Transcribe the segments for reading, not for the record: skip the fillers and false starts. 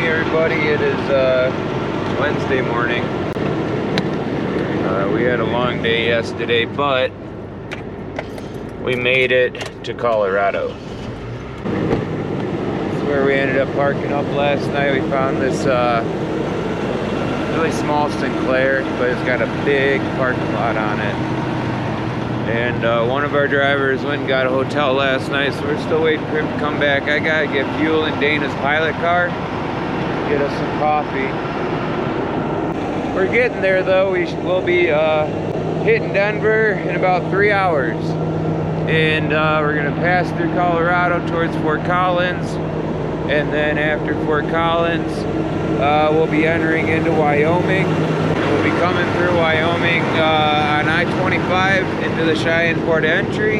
morning, everybody. It is Wednesday morning. We had a long day yesterday, but we made it to Colorado. This is where we ended up parking up last night. We found this really small Sinclair, but it's got a big parking lot on it. And one of our drivers went and got a hotel last night, so we're still waiting for him to come back. I gotta get fuel in Dana's pilot car, get us some coffee. We're getting there though. We'll be hitting Denver in about 3 hours. And we're gonna pass through Colorado towards Fort Collins. And then after Fort Collins, we'll be entering into Wyoming. We'll be coming through Wyoming on I-25 into the Cheyenne Port Entry,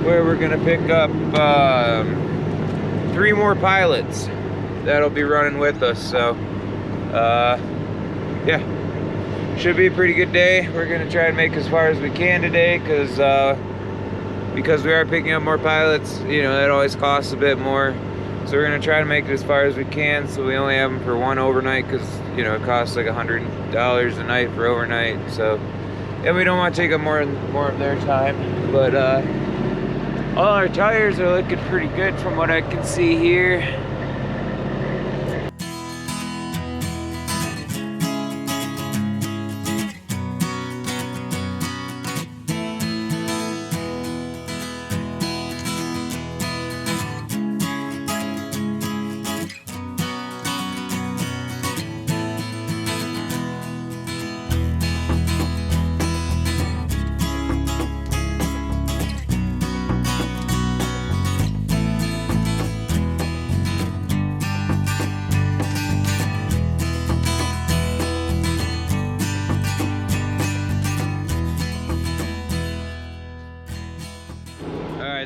where we're gonna pick up 3 more pilots that'll be running with us. So yeah, should be a pretty good day. We're gonna try to make as far as we can today, because we are picking up more pilots. You know, that always costs a bit more. So we're gonna try to make it as far as we can, so we only have them for one overnight, because you know it costs like $100 a night for overnight. So, and we don't want to take up more of their time. But all our tires are looking pretty good from what I can see here.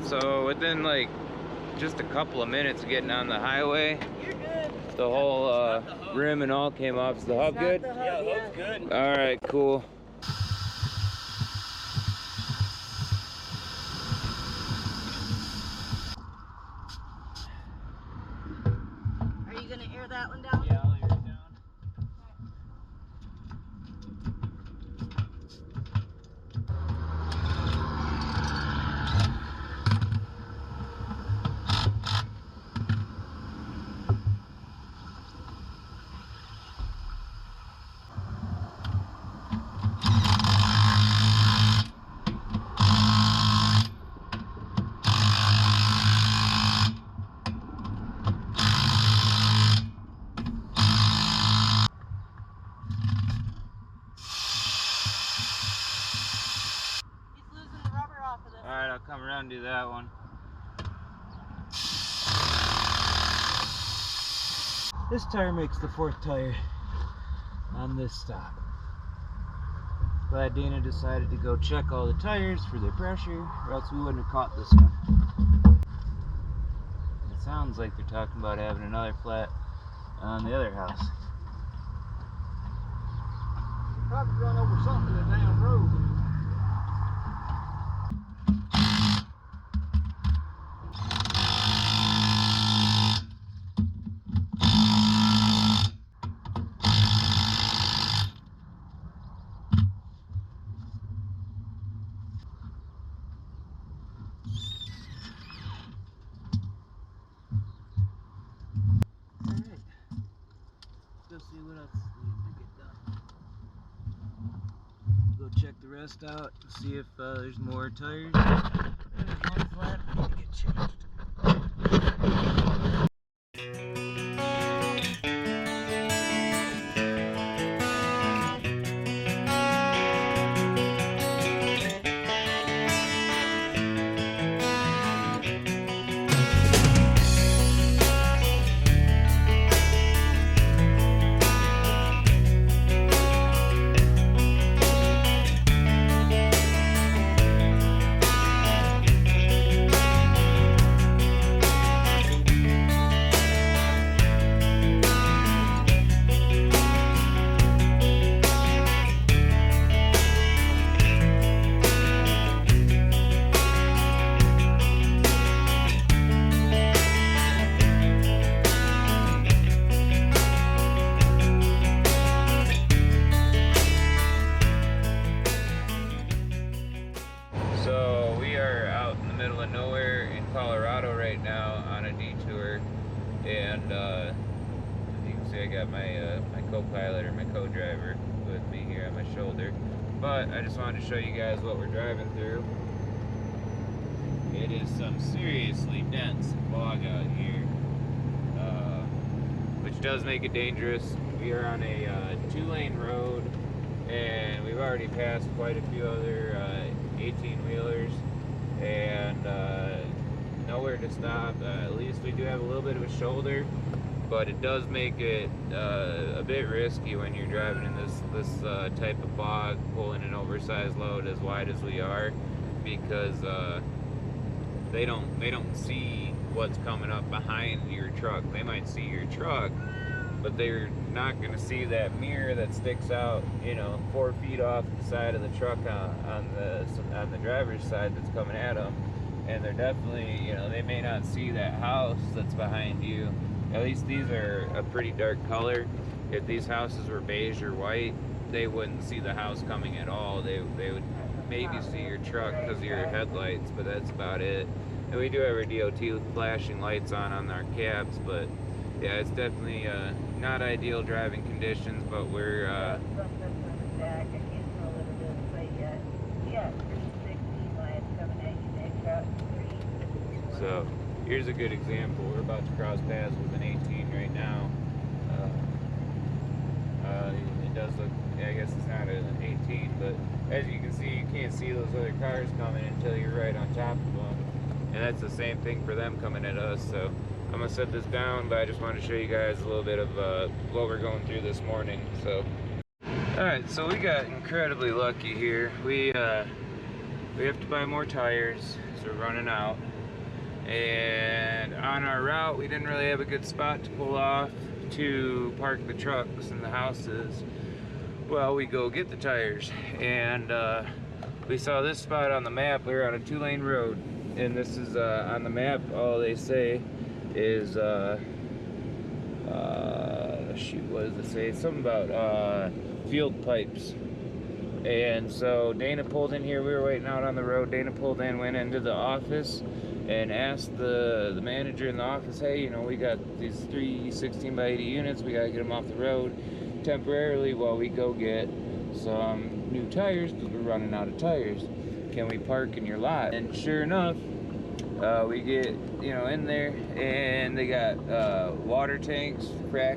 So within like just a couple of minutes of getting on the highway, you're good. The whole rim and all came off. Is the hub good? Yeah, the hub's good. All right, cool. Are you gonna air that one down? Yeah, I'll air it down. Alright, I'll come around and do that one. This tire makes the 4th tire on this stop. Glad Dana decided to go check all the tires for their pressure, or else we wouldn't have caught this one. It sounds like they're talking about having another flat on the other house. Probably run over something in the damn road. Let's see what else needs to get done. Go check the rest out and see if there's more tires. There's one flat that need to get changed. detour. And as you can see, I got my my co-pilot or my co-driver with me here on my shoulder. But I just wanted to show you guys what we're driving through. It is some seriously dense fog out here, which does make it dangerous. We are on a 2-lane road, and we've already passed quite a few other 18-wheelers, and nowhere to stop. At least we do have a little bit of a shoulder, but it does make it a bit risky when you're driving in this type of fog, pulling an oversized load as wide as we are, because they don't see what's coming up behind your truck. They might see your truck, but they're not going to see that mirror that sticks out, you know, 4 feet off the side of the truck on the driver's side that's coming at them. And they're definitely, you know, they may not see that house that's behind you. At least these are a pretty dark color. If these houses were beige or white, they wouldn't see the house coming at all. They would maybe see your truck because of your headlights, but that's about it. And we do have our DOT flashing lights on our cabs, but yeah, it's definitely not ideal driving conditions, but we're so here's a good example. We're about to cross paths with an 18 right now. It does look, I guess it's not an 18, but as you can see, you can't see those other cars coming until you're right on top of them. And that's the same thing for them coming at us. So I'm gonna set this down, but I just wanted to show you guys a little bit of what we're going through this morning. So, all right, so we got incredibly lucky here. We have to buy more tires, so we're running out. And on our route, we didn't really have a good spot to pull off to park the trucks and the houses. Well, we go get the tires, and we saw this spot on the map. We were on a 2-lane road, and this is on the map. All they say is shoot, what does it say? Something about field pipes. And so Dana pulled in here. We were waiting out on the road. Dana pulled in, went into the office, and asked the manager in the office, hey, you know, we got these 3 16x80 units. We gotta get them off the road temporarily while we go get some new tires, because we're running out of tires. Can we park in your lot? And sure enough, we get, you know, in there, and they got water tanks, frack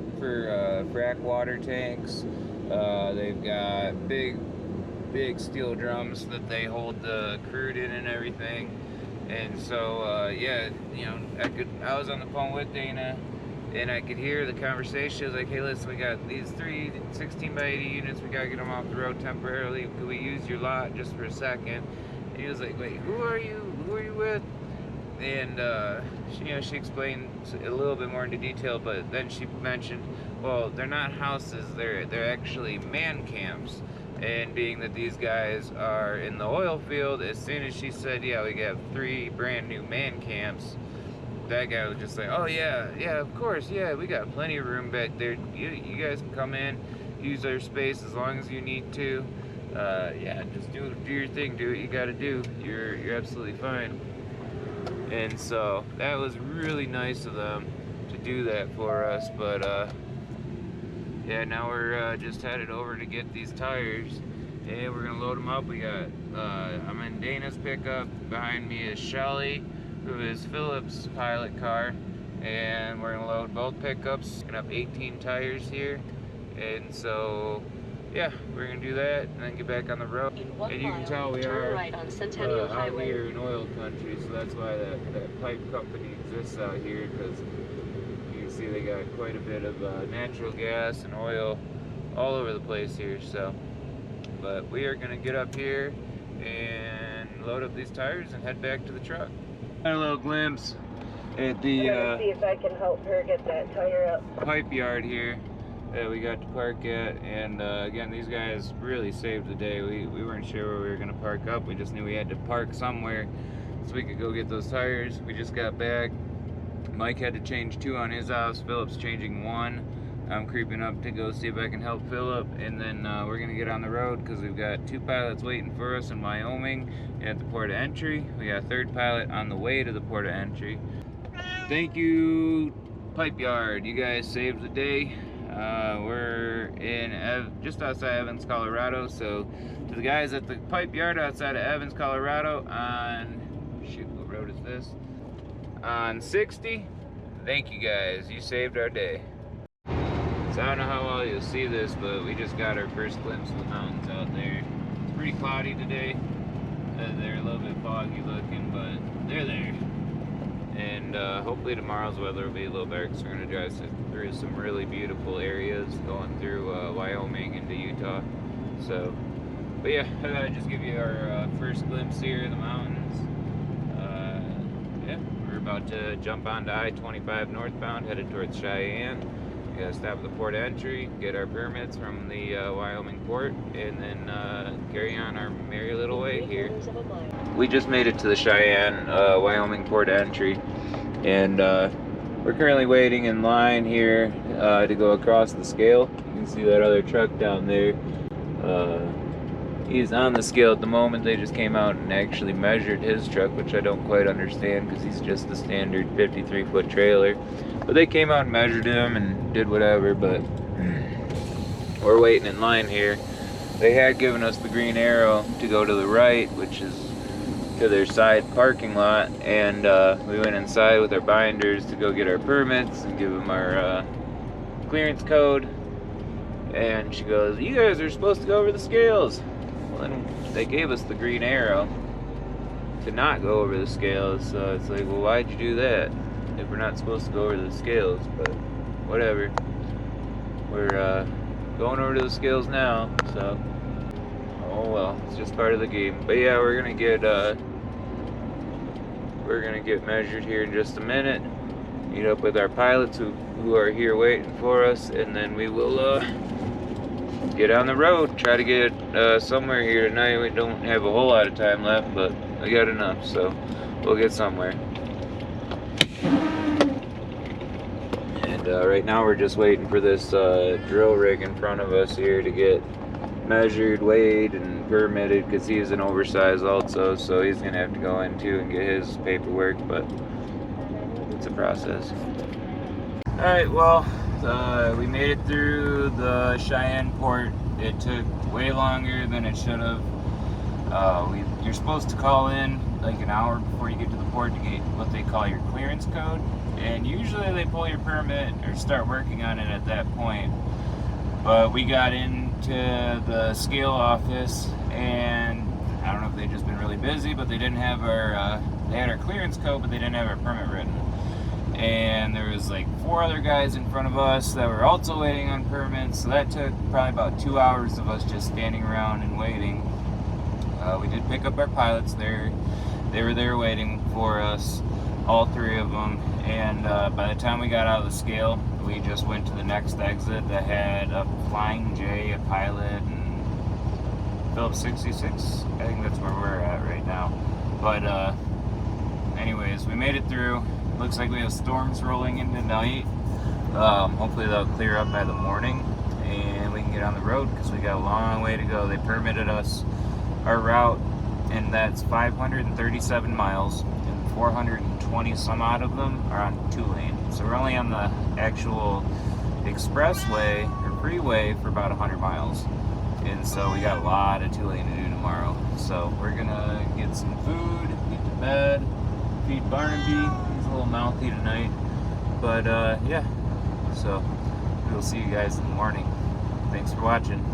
water tanks. They've got big steel drums that they hold the crude in and everything. And so yeah, you know, I was on the phone with Dana, and I could hear the conversation. I was like, hey, listen, we got these 3 16x80 units. We gotta get them off the road temporarily. Could we use your lot just for a second? And he was like, wait, who are you with? And she, you know, she explained a little bit more into detail, but then she mentioned, well, they're not houses, they're actually man camps. And being that these guys are in the oil field, as soon as she said, yeah, we got 3 brand new man camps, that guy was just like, oh yeah, of course, yeah, we got plenty of room back there. You guys can come in, use our space as long as you need to. Yeah, just do your thing, do what you gotta do. You're absolutely fine. And so that was really nice of them to do that for us. But yeah, now we're just headed over to get these tires, and we're gonna load them up. We got I'm in Dana's pickup. Behind me is Shelly, who is Philip's pilot car, and we're gonna load both pickups. Gonna have 18 tires here, and so yeah, we're gonna do that and then get back on the road. And you can tell we are right on Centennial out Highway. here in oil country, so that's why that pipe company exists out here, because you can see they got quite a bit of natural gas and oil all over the place here. So, but we are gonna get up here and load up these tires and head back to the truck. Got a little glimpse at the see if I can help her get that tire up. pipe yard here that we got to park at. And again, these guys really saved the day. We weren't sure where we were gonna park up. We just knew we had to park somewhere so we could go get those tires. We just got back. Mike had to change 2 on his house. Philip's changing 1. I'm creeping up to go see if I can help Philip, and then we're gonna get on the road because we've got 2 pilots waiting for us in Wyoming at the port of entry. We got a 3rd pilot on the way to the port of entry. thank you, Pipe Yard. You guys saved the day. We're in just outside Evans, Colorado. So to the guys at the Pipe Yard outside of Evans, Colorado on, shoot, what road is this? On 60, thank you guys. You saved our day. So I don't know how well you'll see this, but we just got our first glimpse of the mountains out there. It's pretty cloudy today. They're a little bit foggy looking, but they're there. And hopefully tomorrow's weather will be a little better because we're going to drive through some really beautiful areas going through Wyoming into Utah. So, but yeah, I thought I'd just give you our first glimpse here of the mountains. Yeah, we're about to jump onto I-25 northbound, headed towards Cheyenne. We gotta stop at the port of entry, get our permits from the Wyoming port, and then carry on our merry little way here. We just made it to the Cheyenne, Wyoming port of entry, and we're currently waiting in line here to go across the scale. You can see that other truck down there. He's on the scale at the moment. They just came out and actually measured his truck, which I don't quite understand because he's just a standard 53-foot trailer. But they came out and measured him and did whatever, but we're waiting in line here. They had given us the green arrow to go to the right, which is to their side parking lot, and we went inside with our binders to go get our permits and give them our clearance code. And she goes, "You guys are supposed to go over the scales." Well, then they gave us the green arrow to not go over the scales, so it's like, well, why'd you do that if we're not supposed to go over the scales? But whatever. We're going over to the scales now, so oh well, it's just part of the game. But yeah, we're gonna get measured here in just a minute. Meet up with our pilots who are here waiting for us, and then we will get on the road. Try to get somewhere here tonight. We don't have a whole lot of time left, but I got enough, so we'll get somewhere. And right now we're just waiting for this drill rig in front of us here to get measured, weighed, and permitted, because he's an oversized also, so he's gonna have to go in too and get his paperwork, but it's a process. Alright, well, we made it through the Cheyenne port. It took way longer than it should have. You're supposed to call in like an hour before you get to the port to get what they call your clearance code, and usually they pull your permit or start working on it at that point. But we got into the scale office, and I don't know if they've just been really busy, but they didn't have our they had our clearance code, but they didn't have our permit written. And there was like 4 other guys in front of us that were also waiting on permits, so that took probably about 2 hours of us just standing around and waiting. We did pick up our pilots there. They were there waiting for us, all 3 of them, and by the time we got out of the scale, we just went to the next exit that had a Flying J, a pilot, and Phillips 66. I think that's where we're at right now. But anyways, we made it through. Looks like we have storms rolling in tonight. Hopefully they'll clear up by the morning and we can get on the road, because we got a long way to go. They permitted us our route, and that's 537 miles, and 420 some odd of them are on 2-lane. So we're only on the actual expressway or freeway for about 100 miles. And so we got a lot of 2-lane to do tomorrow. So we're gonna get some food, get to bed, feed Barnaby. He's a little mouthy tonight. But yeah, so we'll see you guys in the morning. Thanks for watching.